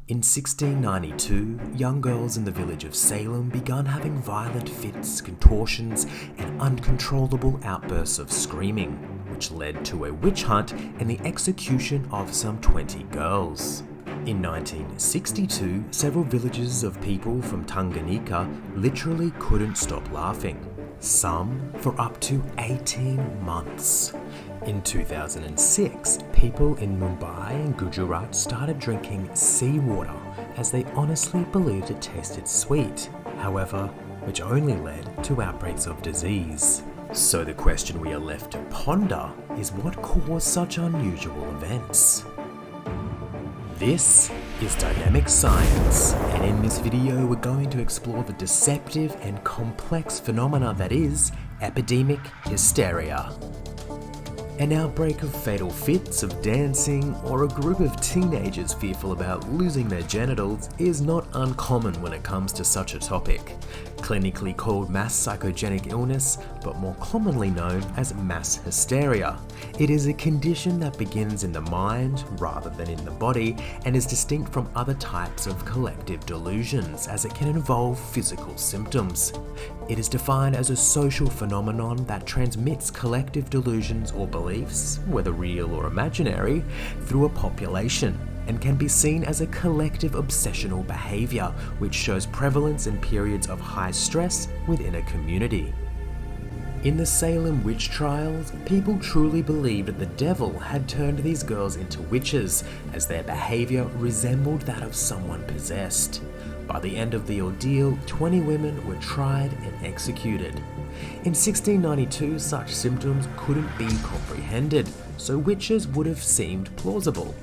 In 1692, young girls in the village of Salem began having violent fits, contortions, and uncontrollable outbursts of screaming, which led to a witch hunt and the execution of some 20 girls. In 1962, several villages of people from Tanzania literally couldn't stop laughing, some for up to 18 months. In 2006, people in Mumbai and Gujarat started drinking seawater as they honestly believed it tasted sweet, however, which only led to outbreaks of disease. So the question we are left to ponder is what caused such unusual events? This is Dynamic Science, and in this video we're going to explore the deceptive and complex phenomena that is epidemic hysteria. An outbreak of fatal fits of dancing or a group of teenagers fearful about losing their genitals is not uncommon when it comes to such a topic. Clinically called mass psychogenic illness, but more commonly known as mass hysteria. It is a condition that begins in the mind rather than in the body and is distinct from other types of collective delusions as it can involve physical symptoms. It is defined as a social phenomenon that transmits collective delusions or beliefs, whether real or imaginary, through a population, and can be seen as a collective obsessional behavior which shows prevalence in periods of high stress within a community. In the Salem witch trials, people truly believed that the devil had turned these girls into witches, as their behavior resembled that of someone possessed. By the end of the ordeal, 20 women were tried and executed. In 1692, such symptoms couldn't be comprehended, so witches would have seemed plausible.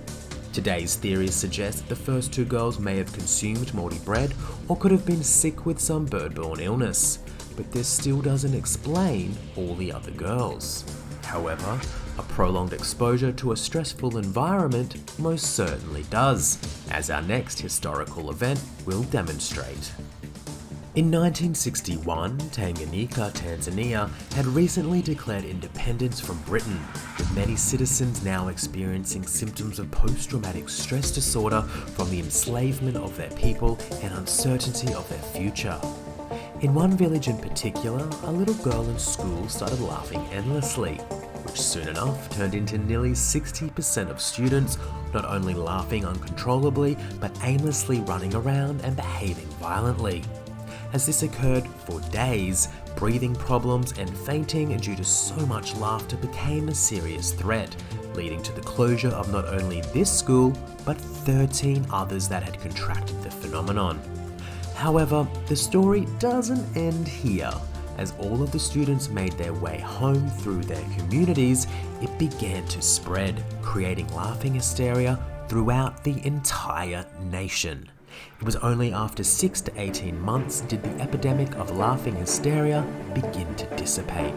Today's theories suggest that the first two girls may have consumed moldy bread or could have been sick with some bird-borne illness, but this still doesn't explain all the other girls. However, a prolonged exposure to a stressful environment most certainly does, as our next historical event will demonstrate. In 1961, Tanganyika, Tanzania had recently declared independence from Britain, with many citizens now experiencing symptoms of post-traumatic stress disorder from the enslavement of their people and uncertainty of their future. In one village in particular, a little girl in school started laughing endlessly, which soon enough turned into nearly 60% of students not only laughing uncontrollably, but aimlessly running around and behaving violently. As this occurred for days, breathing problems and fainting due to so much laughter became a serious threat, leading to the closure of not only this school, but 13 others that had contracted the phenomenon. However, the story doesn't end here. As all of the students made their way home through their communities, it began to spread, creating laughing hysteria throughout the entire nation. It was only after 6 to 18 months did the epidemic of laughing hysteria begin to dissipate.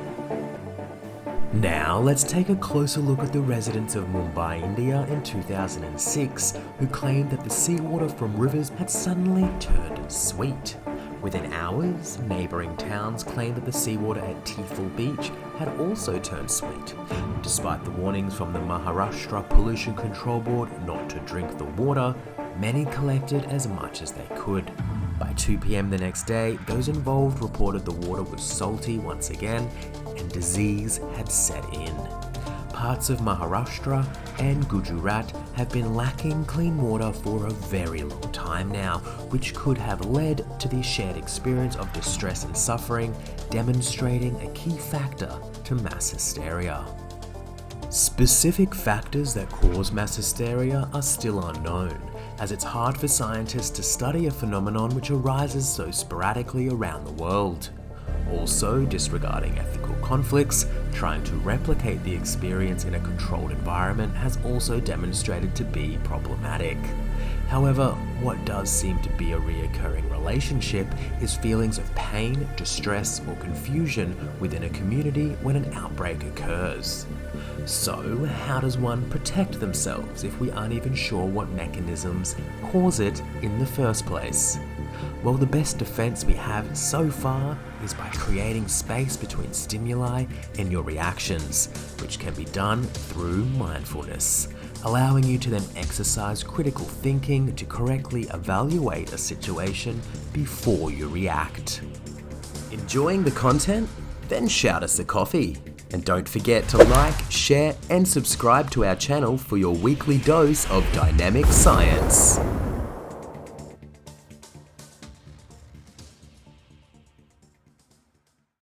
Now let's take a closer look at the residents of Mumbai, India in 2006 who claimed that the seawater from rivers had suddenly turned sweet. Within hours, neighbouring towns claimed that the seawater at Tifel Beach had also turned sweet. Despite the warnings from the Maharashtra Pollution Control Board not to drink the water, many collected as much as they could. By 2 p.m. the next day, those involved reported the water was salty once again and disease had set in. Parts of Maharashtra and Gujarat have been lacking clean water for a very long time now, which could have led to the shared experience of distress and suffering, demonstrating a key factor to mass hysteria. Specific factors that cause mass hysteria are still unknown, as it's hard for scientists to study a phenomenon which arises so sporadically around the world. Also, disregarding ethical conflicts, trying to replicate the experience in a controlled environment has also demonstrated to be problematic. However, what does seem to be a reoccurring relationship is feelings of pain, distress, or confusion within a community when an outbreak occurs. So, how does one protect themselves if we aren't even sure what mechanisms cause it in the first place? Well, the best defense we have so far is by creating space between stimuli and your reactions, which can be done through mindfulness. allowing you to then exercise critical thinking to correctly evaluate a situation before you react. Enjoying the content? Then shout us a coffee. And don't forget to like, share, and subscribe to our channel for your weekly dose of dynamic science.